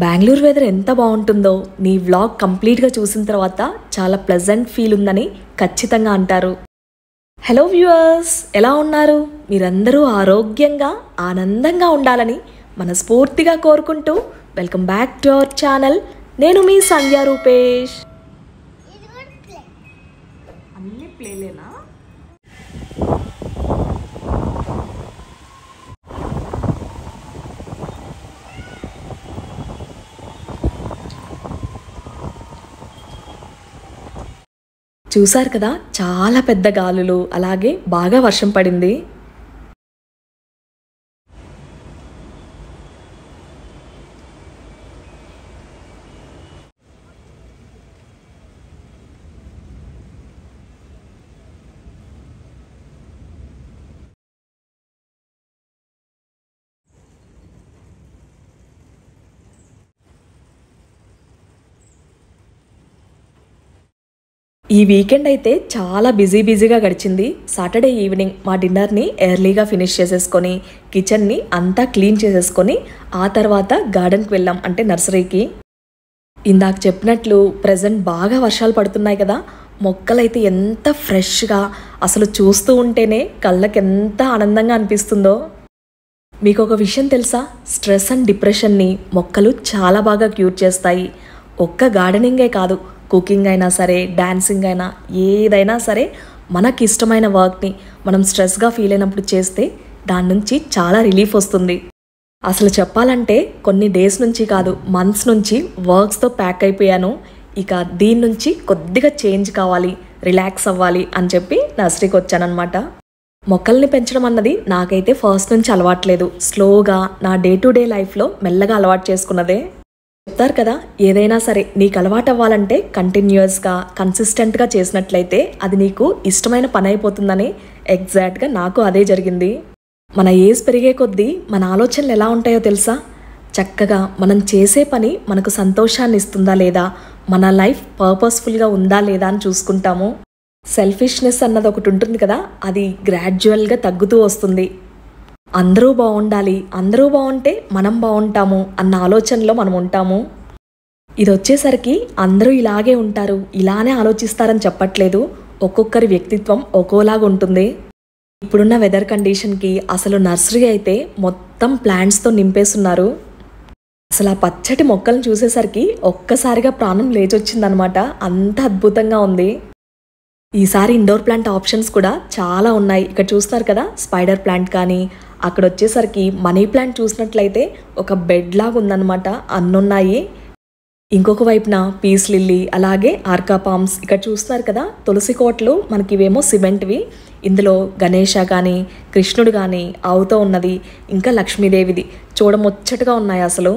Bengaluru weather ఎంత బాగుంటుందో నీ వ్లాగ్ కంప్లీట్గా చూసిన తర్వాత చాలా ప్లెజెంట్ ఫీల్ ఉందని ఖచ్చితంగా అంటారు. హలో వ్యూవర్స్, ఎలా ఉన్నారు? మీరందరూ ఆరోగ్యంగా ఆనందంగా ఉండాలని మనస్ఫూర్తిగా కోరుకుంటూ welcome back to our channel. నేను మీ సంధ్య రూపేష్. అన్ని ప్లేలేనా? చూసారు కదా, చాలా పెద్ద గాలులు, అలాగే బాగా వర్షం పడింది. ఈ వీకెండ్ అయితే చాలా బిజీగా గడిచింది. సాటర్డే ఈవినింగ్ మా డిన్నర్ని ఎర్లీగా ఫినిష్ చేసేసుకొని కిచెన్ని అంతా క్లీన్ చేసేసుకొని ఆ తర్వాత గార్డెన్కి వెళ్ళాం, అంటే నర్సరీకి. ఇందాక చెప్పినట్లు ప్రజెంట్ బాగా వర్షాలు పడుతున్నాయి కదా, మొక్కలైతే ఎంత ఫ్రెష్గా, అసలు చూస్తూ ఉంటేనే కళ్ళకి ఎంత ఆనందంగా అనిపిస్తుందో. మీకు ఒక విషయం తెలుసా? స్ట్రెస్ అండ్ డిప్రెషన్ని మొక్కలు చాలా బాగా క్యూర్ చేస్తాయి. ఒక్క గార్డెనింగే కాదు, కుకింగ్ అయినా సరే, డాన్సింగ్ అయినా, ఏదైనా సరే మనకి ఇష్టమైన వర్క్ని మనం స్ట్రెస్గా ఫీల్ అయినప్పుడు చేస్తే దాని నుంచి చాలా రిలీఫ్ వస్తుంది. అసలు చెప్పాలంటే కొన్ని డేస్ నుంచి కాదు, మంత్స్ నుంచి వర్క్స్తో ప్యాక్ అయిపోయాను. ఇక దీని నుంచి కొద్దిగా చేంజ్ కావాలి, రిలాక్స్ అవ్వాలి అని చెప్పి నర్సరీకి వచ్చానమాట. మొక్కల్ని పెంచడం అన్నది నాకైతే ఫస్ట్ నుంచి అలవాట్లేదు. స్లోగా నా డే టు డే లైఫ్లో మెల్లగా అలవాటు చేసుకున్నదే. చెప్తారు కదా, ఏదైనా సరే నీకు అలవాటు అవ్వాలంటే కంటిన్యూస్గా కన్సిస్టెంట్గా చేసినట్లయితే అది నీకు ఇష్టమైన పని అయిపోతుందని. ఎగ్జాక్ట్గా నాకు అదే జరిగింది. మన ఏజ్ పెరిగే కొద్దీ మన ఆలోచనలు ఎలా ఉంటాయో తెలుసా? చక్కగా మనం చేసే పని మనకు సంతోషాన్ని ఇస్తుందా లేదా, మన లైఫ్ పర్పస్ఫుల్గా ఉందా లేదా అని చూసుకుంటాము. సెల్ఫిష్నెస్ అన్నది ఒకటి ఉంటుంది కదా, అది గ్రాడ్యువల్గా తగ్గుతూ వస్తుంది. అందరూ బాగుండాలి, అందరూ బాగుంటే మనం బాగుంటాము అన్న ఆలోచనలో మనం ఉంటాము. ఇది వచ్చేసరికి అందరూ ఇలాగే ఉంటారు, ఇలానే ఆలోచిస్తారని చెప్పట్లేదు. ఒక్కొక్కరి వ్యక్తిత్వం ఒక్కోలాగా ఉంటుంది. ఇప్పుడున్న వెదర్ కండిషన్కి అసలు నర్సరీ అయితే మొత్తం ప్లాంట్స్తో నింపేస్తున్నారు. అసలు ఆ పచ్చటి మొక్కలను చూసేసరికి ఒక్కసారిగా ప్రాణం లేచొచ్చిందనమాట. అంత అద్భుతంగా ఉంది. ఈసారి ఇండోర్ ప్లాంట్ ఆప్షన్స్ కూడా చాలా ఉన్నాయి. ఇక్కడ చూస్తున్నారు కదా, స్పైడర్ ప్లాంట్ కానీ, అక్కడ వచ్చేసరికి మనీ ప్లాంట్ చూసినట్లయితే ఒక బెడ్ లాగా ఉందన్నమాట, అన్నున్నాయి. ఇంకొక వైపున పీస్ లిల్లీ, అలాగే ఆర్కా పామ్స్. ఇక్కడ చూస్తున్నారు కదా, తులసి కోటలు మనకి ఇవేమో సిమెంట్వి. ఇందులో గణేష కానీ, కృష్ణుడు కానీ, ఆవుతో ఉన్నది, ఇంకా లక్ష్మీదేవిది చూడముచ్చటగా ఉన్నాయి అసలు.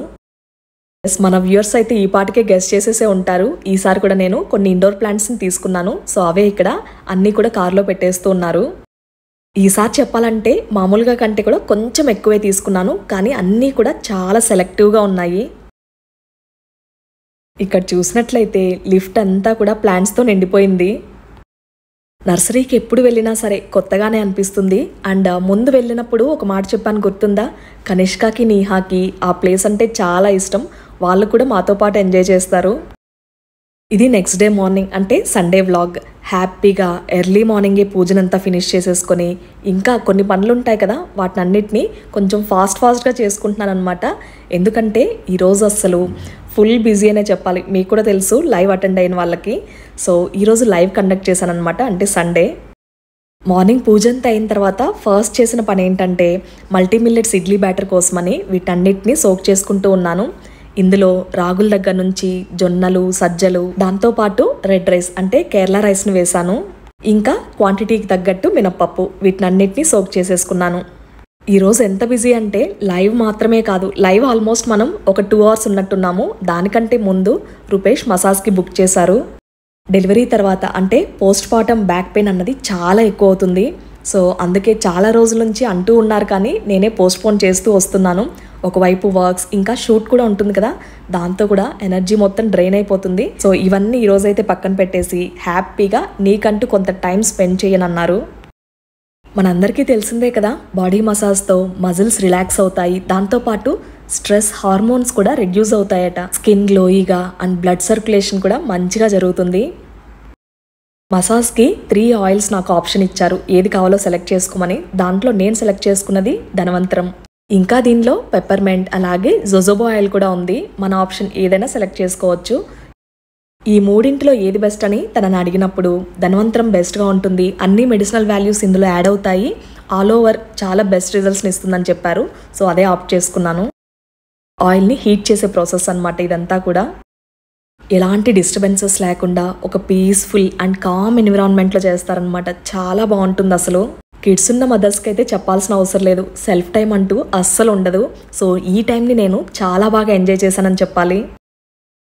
మన వ్యూవర్స్ అయితే ఈ పాటికే గెస్ట్ చేసేసే ఉంటారు. ఈసారి కూడా నేను కొన్ని ఇండోర్ ప్లాంట్స్ని తీసుకున్నాను. సో అవే ఇక్కడ అన్నీ కూడా కార్లో పెట్టేస్తూ ఉన్నారు. ఈసారి చెప్పాలంటే మామూలుగా కంటే కూడా కొంచెం ఎక్కువే తీసుకున్నాను, కానీ అన్నీ కూడా చాలా సెలెక్టివ్గా ఉన్నాయి. ఇక్కడ చూసినట్లయితే లిఫ్ట్ అంతా కూడా ప్లాంట్స్తో నిండిపోయింది. నర్సరీకి ఎప్పుడు వెళ్ళినా సరే కొత్తగానే అనిపిస్తుంది. అండ్ ముందు వెళ్ళినప్పుడు ఒక మాట చెప్పాను, గుర్తుందా? కనిష్కాకి, నీహాకి ఆ ప్లేస్ అంటే చాలా ఇష్టం. వాళ్ళు కూడా మాతో పాటు ఎంజాయ్ చేస్తారు. ఇది నెక్స్ట్ డే మార్నింగ్, అంటే సండే వ్లాగ్. హ్యాపీగా ఎర్లీ మార్నింగే పూజనంతా ఫినిష్ చేసేసుకొని ఇంకా కొన్ని పనులు ఉంటాయి కదా, వాటిని అన్నిటినీ కొంచెం ఫాస్ట్గా చేసుకుంటున్నాను అనమాట. ఎందుకంటే ఈరోజు అస్సలు ఫుల్ బిజీ అనే చెప్పాలి. మీకు కూడా తెలుసు లైవ్ అటెండ్ అయిన వాళ్ళకి. సో ఈరోజు లైవ్ కండక్ట్ చేశాను అనమాట, అంటే సండే మార్నింగ్. పూజ అంతా అయిన తర్వాత ఫస్ట్ చేసిన పని ఏంటంటే మల్టీ మిల్లెట్స్ ఇడ్లీ బ్యాటర్ కోసమని వీటన్నిటిని సోక్ చేసుకుంటూ ఉన్నాను. ఇందులో రాగుల దగ్గర నుంచి జొన్నలు, సజ్జలు, దాంతోపాటు రెడ్ రైస్ అంటే కేరళ రైస్ని వేశాను. ఇంకా క్వాంటిటీకి తగ్గట్టు మినప్పప్పు, వీటినన్నిటిని సోక్ చేసేసుకున్నాను. ఈరోజు ఎంత బిజీ అంటే లైవ్ మాత్రమే కాదు, లైవ్ ఆల్మోస్ట్ మనం ఒక 2 hours ఉన్నట్టున్నాము. దానికంటే ముందు రూపేష్ మసాజ్కి బుక్ చేశారు. డెలివరీ తర్వాత అంటే పోస్ట్ పార్టమ్ బ్యాక్ పెయిన్ అన్నది చాలా ఎక్కువ అవుతుంది. సో అందుకే చాలా రోజుల నుంచి అంటూ ఉన్నారు, కానీ నేనే పోస్ట్పోన్ చేస్తూ వస్తున్నాను. ఒకవైపు వర్క్స్, ఇంకా షూట్ కూడా ఉంటుంది కదా, దాంతో కూడా ఎనర్జీ మొత్తం డ్రైన్ అయిపోతుంది. సో ఇవన్నీ ఈరోజైతే పక్కన పెట్టేసి హ్యాపీగా నీకంటూ కొంత టైం స్పెండ్ చేయనన్నారు. మనందరికీ తెలిసిందే కదా, బాడీ మసాజ్తో మజిల్స్ రిలాక్స్ అవుతాయి, దాంతోపాటు స్ట్రెస్ హార్మోన్స్ కూడా రెడ్యూస్ అవుతాయట. స్కిన్ గ్లోయిగా అండ్ బ్లడ్ సర్క్యులేషన్ కూడా మంచిగా జరుగుతుంది. మసాజ్కి 3 ఆయిల్స్ నాకు ఆప్షన్ ఇచ్చారు, ఏది కావాలో సెలెక్ట్ చేసుకోమని. దాంట్లో నేను సెలెక్ట్ చేసుకున్నది ధనవంతరం. ఇంకా దీనిలో పెప్పర్మెంట్ అలాగే జోజోబా ఆయిల్ కూడా ఉంది. మన ఆప్షన్ ఏదైనా సెలెక్ట్ చేసుకోవచ్చు. ఈ మూడింటిలో ఏది బెస్ట్ అని తనని అడిగినప్పుడు ధనవంతరం బెస్ట్గా ఉంటుంది, అన్ని మెడిసినల్ వాల్యూస్ ఇందులో యాడ్ అవుతాయి, ఆల్ ఓవర్ చాలా బెస్ట్ రిజల్ట్స్ని ఇస్తుందని చెప్పారు. సో అదే ఆప్ట్ చేసుకున్నాను. ఆయిల్ని హీట్ చేసే ప్రాసెస్ అన్నమాట ఇదంతా కూడా. ఎలాంటి డిస్టర్బెన్సెస్ లేకుండా ఒక పీస్ఫుల్ అండ్ కామ్ ఎన్విరాన్మెంట్లో చేస్తారనమాట. చాలా బాగుంటుంది అసలు. కిడ్స్ ఉన్న మదర్స్కి అయితే చెప్పాల్సిన అవసరం లేదు, సెల్ఫ్ టైం అంటూ అస్సలు ఉండదు. సో ఈ టైంని నేను చాలా బాగా ఎంజాయ్ చేశానని చెప్పాలి.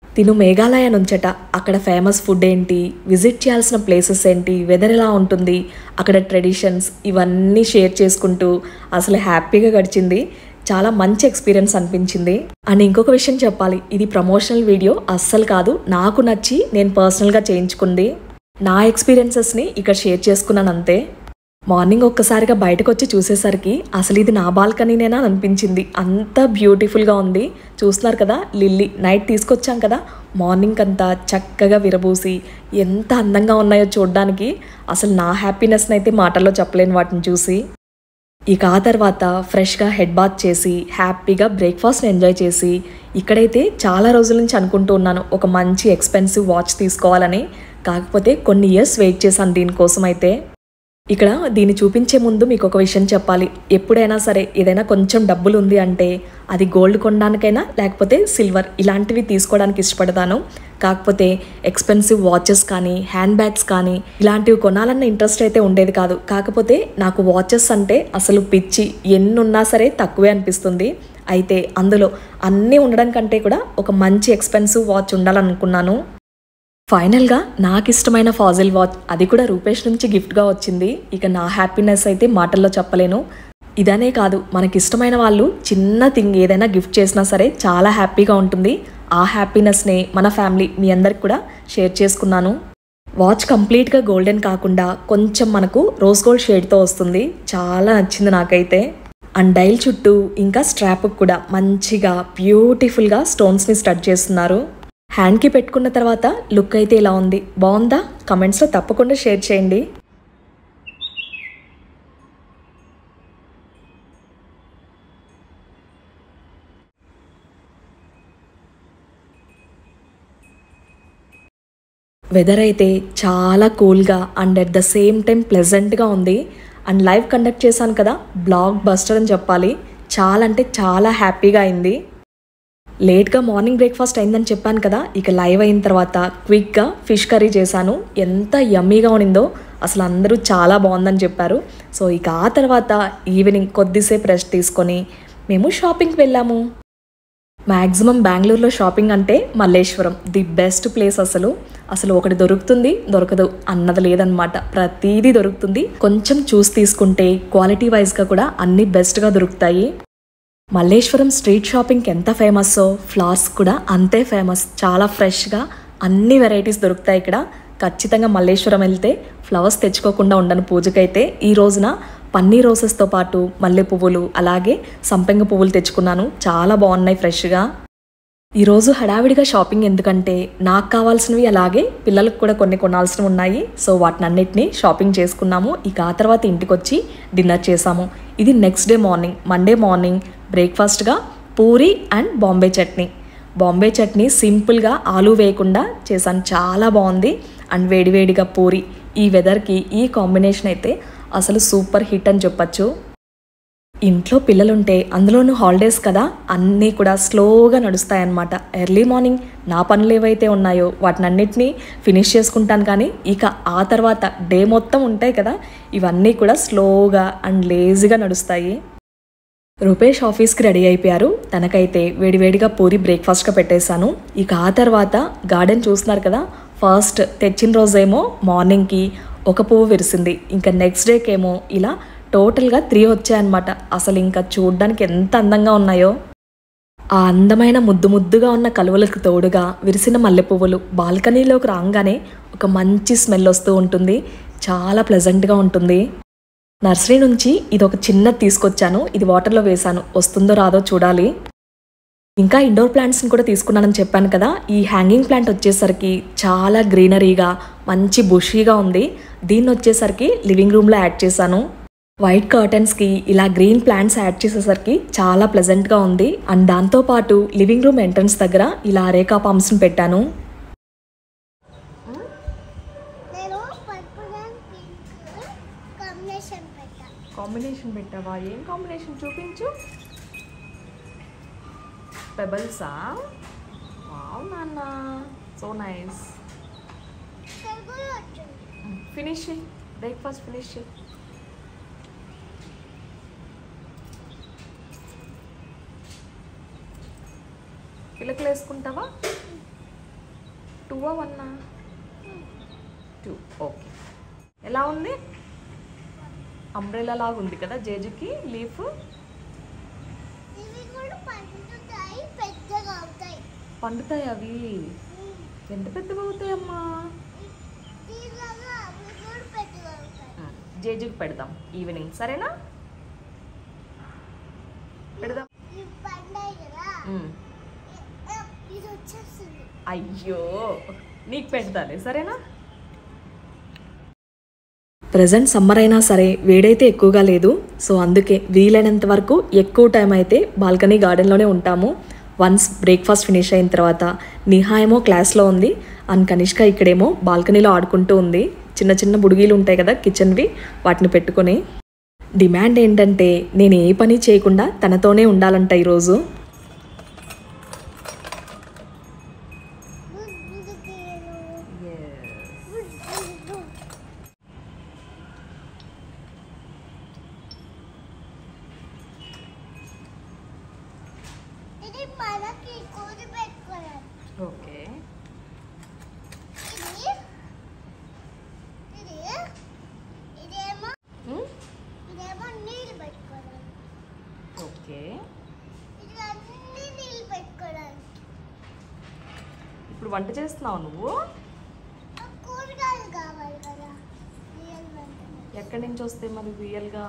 తిను మేఘాలయ నుంచట. అక్కడ ఫేమస్ ఫుడ్ ఏంటి, విజిట్ చేయాల్సిన ప్లేసెస్ ఏంటి, వెదర్ ఎలా ఉంటుంది, అక్కడ ట్రెడిషన్స్ ఇవన్నీ షేర్ చేసుకుంటూ అసలు హ్యాపీగా గడిచింది. చాలా మంచి ఎక్స్పీరియన్స్ అనిపించింది. అండ్ ఇంకొక విషయం చెప్పాలి, ఇది ప్రమోషనల్ వీడియో అస్సలు కాదు, నాకు నచ్చి నేను పర్సనల్గా చేయించుకుంది. నా ఎక్స్పీరియన్సెస్ని ఇక్కడ షేర్ చేసుకున్నాను అంతే. మార్నింగ్ ఒక్కసారిగా బయటకు వచ్చి చూసేసరికి అసలు ఇది నా బాల్కనీనేనా అనిపించింది, అంత బ్యూటిఫుల్గా ఉంది. చూస్తున్నారు కదా, లిల్లీ నైట్ తీసుకొచ్చాం కదా, మార్నింగ్ అంతా చక్కగా విరబూసి ఎంత అందంగా ఉన్నాయో చూడడానికి. అసలు నా హ్యాపీనెస్ని అయితే మాటల్లో చెప్పలేను వాటిని చూసి. ఇక ఆ తర్వాత ఫ్రెష్గా హెడ్ బాత్ చేసి హ్యాపీగా బ్రేక్ఫాస్ట్ని ఎంజాయ్ చేసి, ఇక్కడైతే చాలా రోజుల నుంచి అనుకుంటూ ఉన్నాను ఒక మంచి ఎక్స్పెన్సివ్ వాచ్ తీసుకోవాలని. కాకపోతే కొన్ని ఇయర్స్ వెయిట్ చేశాను దీనికోసం. అయితే ఇక్కడ దీన్ని చూపించే ముందు మీకు ఒక విషయం చెప్పాలి. ఎప్పుడైనా సరే ఏదైనా కొంచెం డబ్బులు ఉంది అంటే అది గోల్డ్ కొనడానికైనా లేకపోతే సిల్వర్ ఇలాంటివి తీసుకోవడానికి ఇష్టపడతాను. కాకపోతే ఎక్స్పెన్సివ్ వాచెస్ కానీ హ్యాండ్ బ్యాగ్స్ కానీ ఇలాంటివి కొనాలన్న ఇంట్రెస్ట్ అయితే ఉండేది కాదు. కాకపోతే నాకు వాచెస్ అంటే అసలు పిచ్చి, ఎన్ని ఉన్నా సరే తక్కువే అనిపిస్తుంది. అయితే అందులో అన్నీ ఉండడం కంటే కూడా ఒక మంచి ఎక్స్పెన్సివ్ వాచ్ ఉండాలనుకున్నాను. ఫైనల్గా నాకు ఇష్టమైన ఫాజిల్ వాచ్, అది కూడా రూపేష్ నుంచి గిఫ్ట్గా వచ్చింది. ఇక నా హ్యాపీనెస్ అయితే మాటల్లో చెప్పలేను. ఇదనే కాదు, మనకి ఇష్టమైన వాళ్ళు చిన్న థింగ్ ఏదైనా గిఫ్ట్ చేసినా సరే చాలా హ్యాపీగా ఉంటుంది. ఆ హ్యాపీనెస్ని మన ఫ్యామిలీ మీ అందరికి కూడా షేర్ చేసుకున్నాను. వాచ్ కంప్లీట్గా గోల్డెన్ కాకుండా కొంచెం మనకు రోజ్ గోల్డ్ షేడ్తో వస్తుంది. చాలా నచ్చింది నాకైతే. అండ్ డైల్ చుట్టూ ఇంకా స్ట్రాప్ కూడా మంచిగా బ్యూటిఫుల్గా స్టోన్స్ని స్టడ్ చేస్తున్నారు. హ్యాండ్కి పెట్టుకున్న తర్వాత లుక్ అయితే ఇలా ఉంది. బాగుందా? కమెంట్స్లో తప్పకుండా షేర్ చేయండి. వెదర్ అయితే చాలా కూల్గా and at the same time ప్లెజెంట్గా ఉంది. అండ్ లైవ్ కండక్ట్ చేశాను కదా, బ్లాగ్ బస్టర్ అని చెప్పాలి. చాలా అంటే చాలా హ్యాపీగా అయింది. లేట్గా మార్నింగ్ బ్రేక్ఫాస్ట్ అయిందని చెప్పాను కదా, ఇక లైవ్ అయిన తర్వాత క్విక్గా ఫిష్ కర్రీ చేశాను. ఎంత యమ్మీగా ఉండిందో, అసలు అందరూ చాలా బాగుందని చెప్పారు. సో ఇక ఆ తర్వాత ఈవినింగ్ కొద్దిసేపు రెస్ట్ తీసుకొని మేము షాపింగ్కి వెళ్ళాము. మ్యాక్సిమం బెంగళూరులో షాపింగ్ అంటే మల్లేశ్వరం ది బెస్ట్ ప్లేస్. అసలు ఒకటి దొరుకుతుంది దొరకదు అన్నది లేదనమాట. ప్రతిదీ దొరుకుతుంది. కొంచెం చూసి తీసుకుంటే క్వాలిటీ వైజ్గా కూడా అన్నీ బెస్ట్గా దొరుకుతాయి. మల్లేశ్వరం స్ట్రీట్ షాపింగ్కి ఎంత ఫేమస్సో ఫ్లవర్స్ కూడా అంతే ఫేమస్. చాలా ఫ్రెష్గా అన్ని వెరైటీస్ దొరుకుతాయి ఇక్కడ. ఖచ్చితంగా మల్లేశ్వరం వెళ్తే ఫ్లవర్స్ తెచ్చుకోకుండా ఉండను పూజకైతే. ఈ రోజున పన్నీర్ రోసెస్తో పాటు మల్లె పువ్వులు అలాగే సంపెంగ పువ్వులు తెచ్చుకున్నాను. చాలా బాగున్నాయి ఫ్రెష్గా. ఈరోజు హడావిడిగా షాపింగ్ ఎందుకంటే నాకు కావాల్సినవి అలాగే పిల్లలకు కూడా కొన్ని కొనాల్సినవి ఉన్నాయి. సో వాటిని అన్నిటినీ షాపింగ్ చేసుకున్నాము. ఇక ఆ తర్వాత ఇంటికి వచ్చి డిన్నర్ చేసాము. ఇది next day morning, Monday morning బ్రేక్ఫాస్ట్గా పూరి అండ్ బాంబే చట్నీ. బాంబే చట్నీ సింపుల్గా ఆలు వేయకుండా చేశాను. చాలా బాగుంది. అండ్ వేడివేడిగా పూరి. ఈ వెదర్కి ఈ కాంబినేషన్ అయితే అసలు సూపర్ హిట్ అని చెప్పచ్చు. ఇంట్లో పిల్లలుంటే అందులోనూ హాలిడేస్ కదా, అన్నీ కూడా స్లోగా నడుస్తాయన్నమాట. ఎర్లీ మార్నింగ్ నా పనులు ఏవైతే ఉన్నాయో వాటినన్నిటినీ ఫినిష్ చేసుకుంటాను. కానీ ఇక ఆ తర్వాత డే మొత్తం ఉంటాయి కదా, ఇవన్నీ కూడా స్లోగా అండ్ లేజీగా నడుస్తాయి. రూపేష్ ఆఫీస్కి రెడీ అయిపోయారు. తనకైతే వేడివేడిగా పూరి బ్రేక్ఫాస్ట్గా పెట్టేశాను. ఇక ఆ తర్వాత గార్డెన్ చూస్తున్నారు కదా, ఫస్ట్ తెచ్చిన రోజేమో మార్నింగ్కి ఒక పువ్వు విరిసింది. ఇంకా నెక్స్ట్ డేకేమో ఇలా టోటల్గా 3 వచ్చాయన్నమాట. అసలు ఇంకా చూడ్డానికి ఎంత అందంగా ఉన్నాయో. ఆ అందమైన ముద్దు ముద్దుగా ఉన్న కలువలకు తోడుగా విరిసిన మల్లె పువ్వులు బాల్కనీలోకి రాగానే ఒక మంచి స్మెల్ వస్తూ ఉంటుంది. చాలా ప్లెజెంట్గా ఉంటుంది. నర్సరీ నుంచి ఇది ఒక చిన్నది తీసుకొచ్చాను. ఇది వాటర్లో వేశాను. వస్తుందో రాదో చూడాలి. ఇంకా ఇండోర్ ప్లాంట్స్ని కూడా తీసుకున్నానని చెప్పాను కదా. ఈ హ్యాంగింగ్ ప్లాంట్ వచ్చేసరికి చాలా గ్రీనరీగా మంచి బుషీగా ఉంది. దీన్ని వచ్చేసరికి లివింగ్ రూమ్లో యాడ్ చేశాను. వైట్ కర్టన్స్కి ఇలా గ్రీన్ ప్లాంట్స్ యాడ్ చేసేసరికి చాలా ప్లెజెంట్గా ఉంది. అండ్ దాంతోపాటు లివింగ్ రూమ్ ఎంట్రన్స్ దగ్గర ఇలా అరేకా పామ్స్ని పెట్టాను. కాంబినేషన్ పెట్టావా? ఏం కాంబినేషన్ చూపించు. పెబల్సా? వావ్ నాన్న, so nice. Finish breakfast finish. పిల్లకలు వేసుకుంటావా? 2 1 2. ఓకే. ఎలా ఉంది? అంబ్రెలా లాగా ఉంది కదా జేజుకి లీఫ్. పండుతాయి అవి. ఎంత పెద్దగా అవుతాయమ్మా. జేజుకి పెడదాం ఈవినింగ్, సరేనా? పెడదాం. అయ్యో, నీకు పెడతాలే, సరేనా? ప్రజెంట్ సమ్మర్ అయినా సరే వేడైతే ఎక్కువగా లేదు. సో అందుకే వీలైనంత వరకు ఎక్కువ టైం అయితే బాల్కనీ గార్డెన్లోనే ఉంటాము. వన్స్ బ్రేక్ఫాస్ట్ ఫినిష్ అయిన తర్వాత నిహా ఏమో క్లాస్లో ఉంది అండ్ కనిష్క ఇక్కడేమో బాల్కనీలో ఆడుకుంటూ ఉంది. చిన్న చిన్న బుడిగీలు ఉంటాయి కదా కిచెన్వి, వాటిని పెట్టుకొని. డిమాండ్ ఏంటంటే నేను ఏ పని చేయకుండా తనతోనే ఉండాలంట ఈరోజు. ఓకే. ఓకే, ఇప్పుడు వంట చేస్తున్నావు నువ్వు? ఎక్కడి నుంచి వస్తాయి మరి రియల్గా?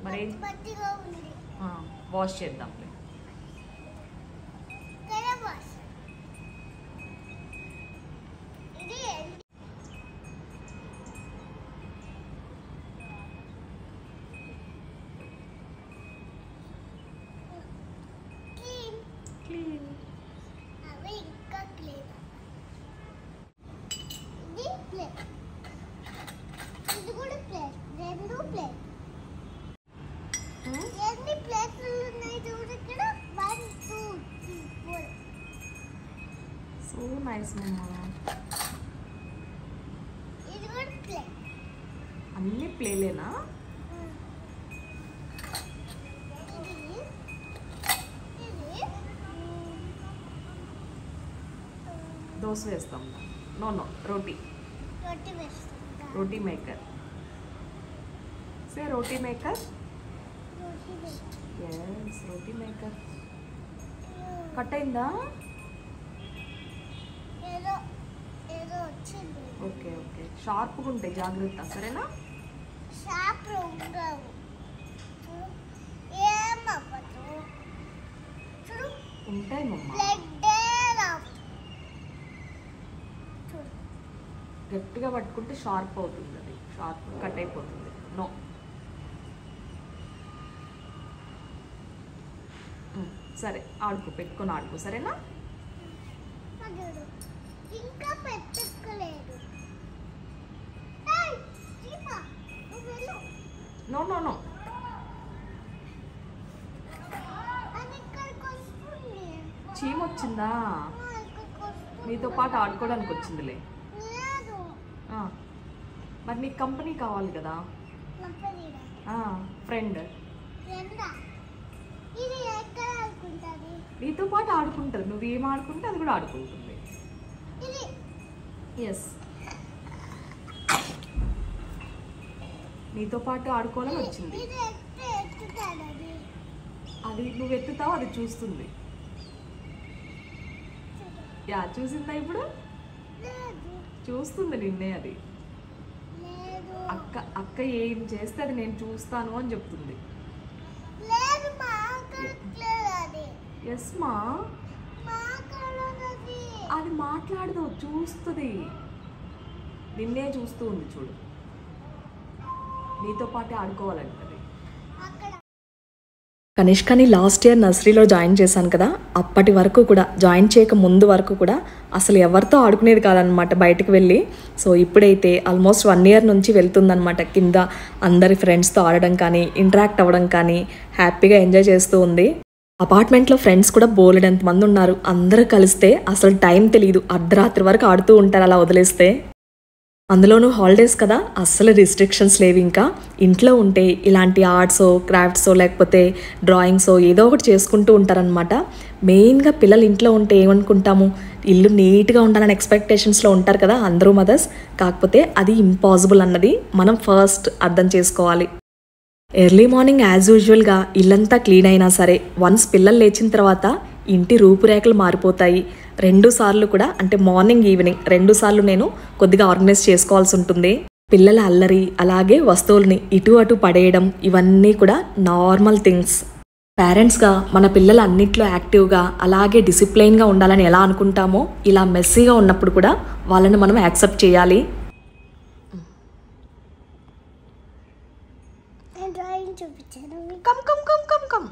మరి వాష్ చేద్దాంలే. క్లీన్. సో నైస్ మమ్మా. అన్ని ప్లేలేనా? దోశ వేస్తాం. నో నో, రోటీ. రోటీ మేకర్. సే రోటీ మేకర్. ఎస్, రోటీ మేకర్. కట్ అయిందా? ఓకే ఓకే, షార్ప్గా ఉంటాయి, జాగ్రత్త, సరేనా? ఉంటాయి మమ్మ. గట్టిగా పట్టుకుంటే షార్ప్ అవుతుంది, అది షార్ప్ కట్ అయిపోతుంది. నో. సరే, ఆడుకో, పెట్టుకొని ఆడుకో, సరేనా? No no no. చీమ వచ్చిందా? నీతో పాటు ఆడుకోవడానికి వచ్చిందిలే. మరి నీకు కంపెనీ కావాలి కదా, ఫ్రెండ్. నీతో పాటు ఆడుకుంటుంది. నువ్వు ఏం ఆడుకుంటే అది కూడా ఆడుకుంటుంది. ఎస్, నీతో పాటు ఆడుకోవాలని వచ్చింది. అది నువ్వు ఎత్తుతావు, అది చూస్తుంది. యా, చూసిందా? ఇప్పుడు చూస్తుంది నిన్నే. అది అక్క అక్క ఏం చేస్తే అది నేను చూస్తాను అని చెప్తుంది. ఎస్ మా, అది మాట్లాడదు, చూస్తుంది, నిన్నే చూస్తూ ఉంది చూడు, నీతో పాటే ఆడుకోవాలంటది. కనిష్కని లాస్ట్ ఇయర్ నర్సరీలో జాయిన్ చేశాను కదా, అప్పటి వరకు కూడా జాయిన్ చేయక ముందు వరకు కూడా అసలు ఎవరితో ఆడుకునేది కాదనమాట బయటకు వెళ్ళి. సో ఇప్పుడైతే ఆల్మోస్ట్ 1 year నుంచి వెళ్తుందనమాట. కింద అందరి ఫ్రెండ్స్తో ఆడడం కానీ ఇంటరాక్ట్ అవ్వడం కానీ హ్యాపీగా ఎంజాయ్ చేస్తూ ఉంది. అపార్ట్మెంట్లో ఫ్రెండ్స్ కూడా బోలెడంత మంది ఉన్నారు. అందరూ కలిస్తే అసలు టైం తెలియదు, అర్ధరాత్రి వరకు ఆడుతూ ఉంటారు అలా వదిలేస్తే. అందులోనూ హాలిడేస్ కదా, అస్సలు రిస్ట్రిక్షన్స్ లేవు. ఇంకా ఇంట్లో ఉంటే ఇలాంటి ఆర్ట్సో క్రాఫ్ట్సో లేకపోతే డ్రాయింగ్సో ఏదో ఒకటి చేసుకుంటూ ఉంటారనమాట. మెయిన్గా పిల్లలు ఇంట్లో ఉంటే ఏమనుకుంటాము, ఇల్లు నీట్గా ఉండాలని ఎక్స్పెక్టేషన్స్లో ఉంటారు కదా అందరూ మదర్స్. కాకపోతే అది ఇంపాసిబుల్ అన్నది మనం ఫస్ట్ అర్థం చేసుకోవాలి. ఎర్లీ మార్నింగ్ యాజ్ యూజువల్గా ఇల్లంతా క్లీన్ అయినా సరే వన్స్ పిల్లలు లేచిన తర్వాత ఇంటి రూపురేఖలు మారిపోతాయి. 2 సార్లు కూడా, అంటే మార్నింగ్ ఈవినింగ్ 2 సార్లు నేను కొద్దిగా ఆర్గనైజ్ చేసుకోవాల్సి ఉంటుంది. పిల్లల అల్లరి అలాగే వస్తువుల్ని ఇటు అటు పడేయడం ఇవన్నీ కూడా నార్మల్ థింగ్స్. పేరెంట్స్గా మన పిల్లలు అన్నిట్లో యాక్టివ్గా అలాగే డిసిప్లైన్గా ఉండాలని ఎలా అనుకుంటామో ఇలా మెస్సీగా ఉన్నప్పుడు కూడా వాళ్ళని మనం యాక్సెప్ట్ చేయాలి. Come come come come come.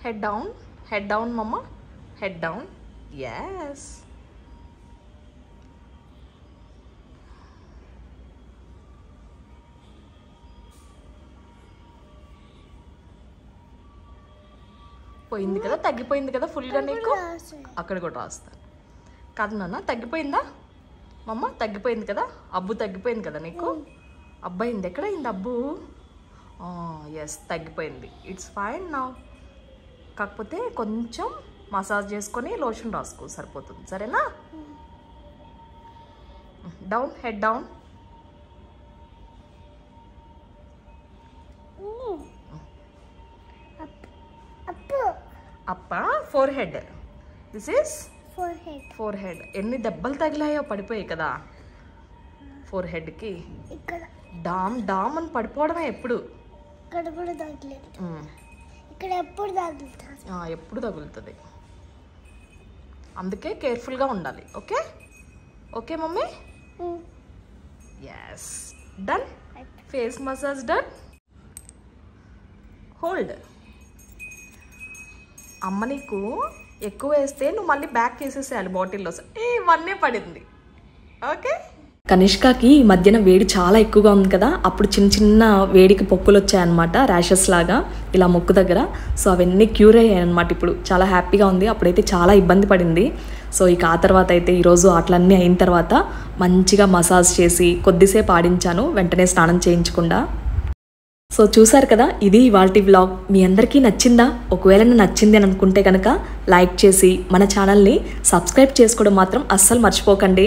head down mama, head down. Yes. పోయింది కదా, తగ్గిపోయింది కదా ఫుల్గా నీకు. అక్కడ కూడా రాస్తాను కాదు నాన్న, తగ్గిపోయిందా మమ్మ? తగ్గిపోయింది కదా, అబ్బు తగ్గిపోయింది కదా నీకు. అబ్బాయింది, ఎక్కడైంది అబ్బు? ఎస్ తగ్గిపోయింది, ఇట్స్ ఫైన్ నా. కాకపోతే కొంచెం మసాజ్ చేసుకొని లోషన్ రాసుకో సరిపోతుంది, సరేనా? Down, head down. అప్ప, forehead. This is forehead. ఎన్ని దెబ్బలు తగిలాయో, పడిపోయాయి కదా ఫోర్ హెడ్కి. డామ్ డామ్ అని పడిపోవడమే ఎప్పుడు. ఎప్పుడు తగులుతుంది, అందుకే కేర్ఫుల్గా ఉండాలి. Okay okay mummy. Yes done. Face massage done. Hold. అమ్మ నీకు ఎక్కువ వేస్తే నువ్వు మళ్ళీ బ్యాక్ చేసేసేయాలి బాటిల్లో. ఇవన్నీ పడింది. ఓకే. కనిష్కకి ఈ మధ్యన వేడి చాలా ఎక్కువగా ఉంది కదా, అప్పుడు చిన్న చిన్న వేడికి పొక్కులు వచ్చాయన్నమాట, ర్యాషెస్ లాగా ఇలా ముక్కు దగ్గర. సో అవన్నీ క్యూర్ అయ్యాయి అనమాట. ఇప్పుడు చాలా హ్యాపీగా ఉంది. అప్పుడైతే చాలా ఇబ్బంది పడింది. సో ఇక ఆ తర్వాత అయితే ఈరోజు అట్లన్నీ అయిన తర్వాత మంచిగా మసాజ్ చేసి కొద్దిసేపు ఆడించాను, వెంటనే స్నానం చేయించకుండా. సో చూసారు కదా, ఇది ఇవాల్టి వ్లాగ్. మీ అందరికీ నచ్చిందా? ఒకవేళ నచ్చింది అని అనుకుంటే కనుక లైక్ చేసి మన ఛానల్ని సబ్స్క్రైబ్ చేసుకోవడం మాత్రం అస్సలు మర్చిపోకండి.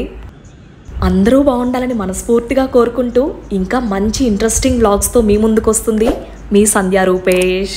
అందరూ బాగుండాలని మనస్ఫూర్తిగా కోరుకుంటూ ఇంకా మంచి ఇంట్రెస్టింగ్ వ్లాగ్స్తో మీ ముందుకు వస్తుంది మీ సంధ్యా రూపేష్.